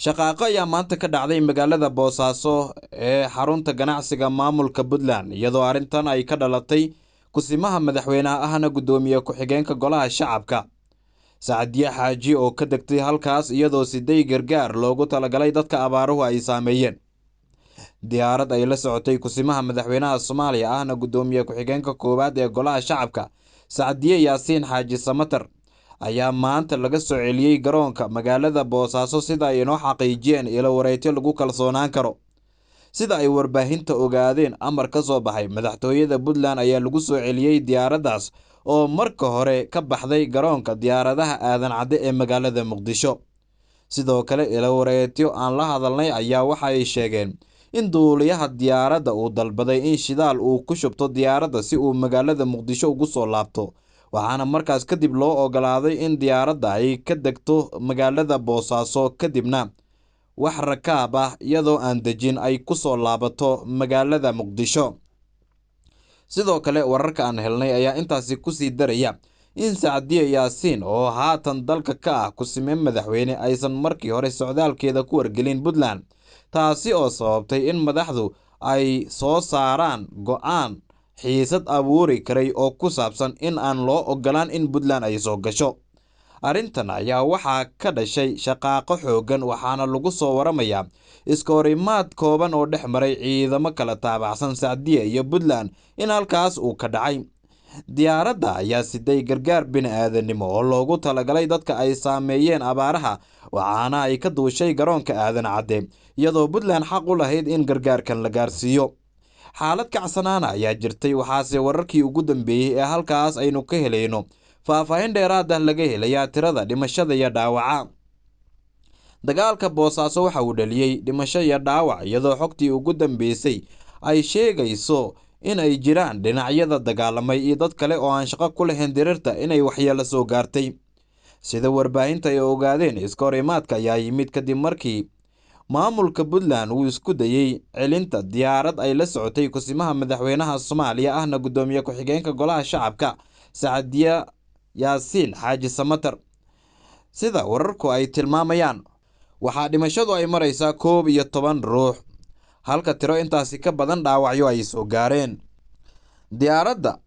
Shaqaaqo ayaa maanta ka dhacday magaalada Boosaaso ee xarunta ganacsiga maamulka Puntland iyadoo arrintan ay ka dhalatay kusimaha madaxweynaha ahna gudoomiye ku-xigeenka golaha shacabka Sacdiye Xaaji oo ka degtay halkaas iyadoo siday gargaar loogu talagalay dadka abaaruhu ay saameeyeen. Diyaarad ay la socotay kusimaha madaxweynaha Soomaaliya ahna gudoomiye ku-xigeenka koowaad ee golaha shacabka Sacdiye Yaasiin Xaaji Samatar ayaa maanta laga soo celiyay garoonka magaalada Boosaaso sida ay inoo xaqiijiyeen ilo wareegto lagu kalsoonaan karo. Sida ay warbaahinta ogaadeen, amar ka soo baxay madaxtooyada Puntland ayaa lagu soo celiyay diyaaraddaas oo marka hore ka baxday garoonka diyaaradaha aadan cadde ee magaalada Muqdisho. Sidoo kale ilo wareegto aan la hadalnay ayaa waxa ay sheegeen in duuliyaha diyaaradda uu dalbaday in shidaal uu ku shubto diyaaradda si uu magaalada Muqdisho ugu soo laabto, waxaana markaas kadib loo ogolaaday in diyaaradda ay ka degto magaalada Boosaaso kadibna wax rakaab ah iyadoo aan dejin ay ku soo laabato magaalada Muqdisho. Sidoo kale wararka aan helnay ayaa intaasi ku sii daraya in Sacdiye Yaasiin oo haatan dalka ka ah kusime madaxweyne aysan markii hore socdaalkeeda ku wargelin Puntland, taasi oo sababtay in madaxdu ay soo saaraan go'aan xiisad abuuri karay oo ku saabsan in aan loo ogolaan in Puntland ay soo gasho. Arrintan ayaa waxaa ka dhashay shaqaaqo xooggan waxaana lagu soo waramayaa iskahorimaad kooban oo dhex maray ciidamo kala taabacsan Sacdiye iyo Puntland in halkaas uu ka dhacay. Diyaaradda ayaa siday gargaar bini'aadanimo oo loogu talagalay dadka ay saameeyeen abaaraha waxaana ay ka duushay garoonka aadan cadde iyadoo Puntland xaq u lahayd in gargaarkan la gaarsiiyo. Xaalad kacsanaana ayaa jirtay waxaase wararkii ugu dambeeyay ee halkaas aynu ka helayno faahfaahin dheeraad ah laga helayaa tirada dhimashada iyo dhaawaca. Dagaalka Boosaaso waxa uu dhaliyay dhimasho iyo dhaawac iyadoo xogtii ugu dambeysay ay sheegayso in ay jiraan dhinacyada dagaalamay iyo dad kale oo aan shaqo ku lahayn dirirta inay waxyeello soo gaartay. Sida warbaahinta ay ogaadeen, iskahorimaadka ayaa yimid kadib markii maamulka Puntland uu isku dayay celinta diyaarad ay la socotay kusimaha madaxweynaha Soomaaliya ahna gudoomiye ku-xigeenka golaha shacabka Sacdiye Yaasiin Xaaji Samatar. Sida wararku ay tilmaamayaan, waxaa dhimashadu ay maraysaa 11 ruux halka tiro intaasi ka badan dhaawacyo ay soo gaareen. Diyaaradda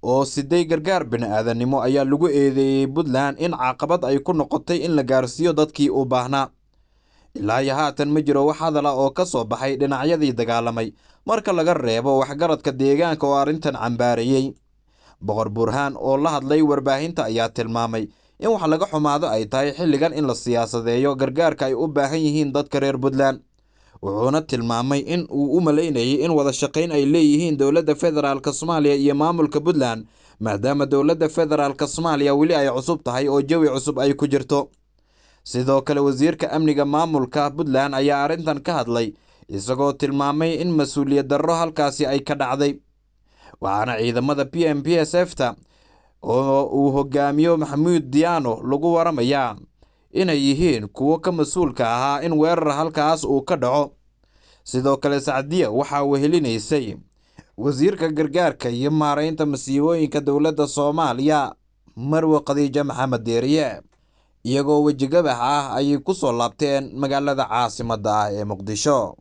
oo siday gargaar bini'aadanimo ayaa lagu eedeeyay Puntland in caqabad ay ku noqotay in la gaarsiiyo dadkii u baahnaa. Ilaa iyo haatan ma jiro wax hadal ah oo ka soo baxay dhinacyadii dagaalamay marka laga reebo waxgaradka deegaanka oo arrintan cambaareeyay. Boqor Burhaan oo la hadlay warbaahinta ayaa tilmaamay in wax laga xumaado ay tahay xilligan in la siyaasadeeyo gargaarka ay u baahan yihiin dadka reer Puntland. Wuxuuna tilmaamay in uu u maleynayay in wada shaqayn ay leeyihiin dowladda federaalka Soomaaliya iyo maamulka Puntland maadaama dowladda federaalka Soomaaliya weli ay cusub tahay oo jawi cusub ay ku jirto. Sidoo kale wasiirka amniga maamulka Puntland ayaa arrintan ka hadlay isagoo tilmaamay in mas'uuliyad darro halkaasi ay ka dhacday. Waxaana ciidamada PMPSF-ta oo uu hogaamiyo Maxamuud Diyaano lagu waramayaa inay yihiin kuwo ka mas'uulka ahaa in weerar halkaas uu ka dhaco. Sidoo kale Sacdiye waxa uu helinaysay wasiirka gargaarka iyo maareynta masiibooyinka dowladda Soomaaliya Marwo Khadiija Maxamed Deeriye iyagoo wejigabax ah ayay ku soo laabteen magaalada caasimadda ah ee Muqdisho.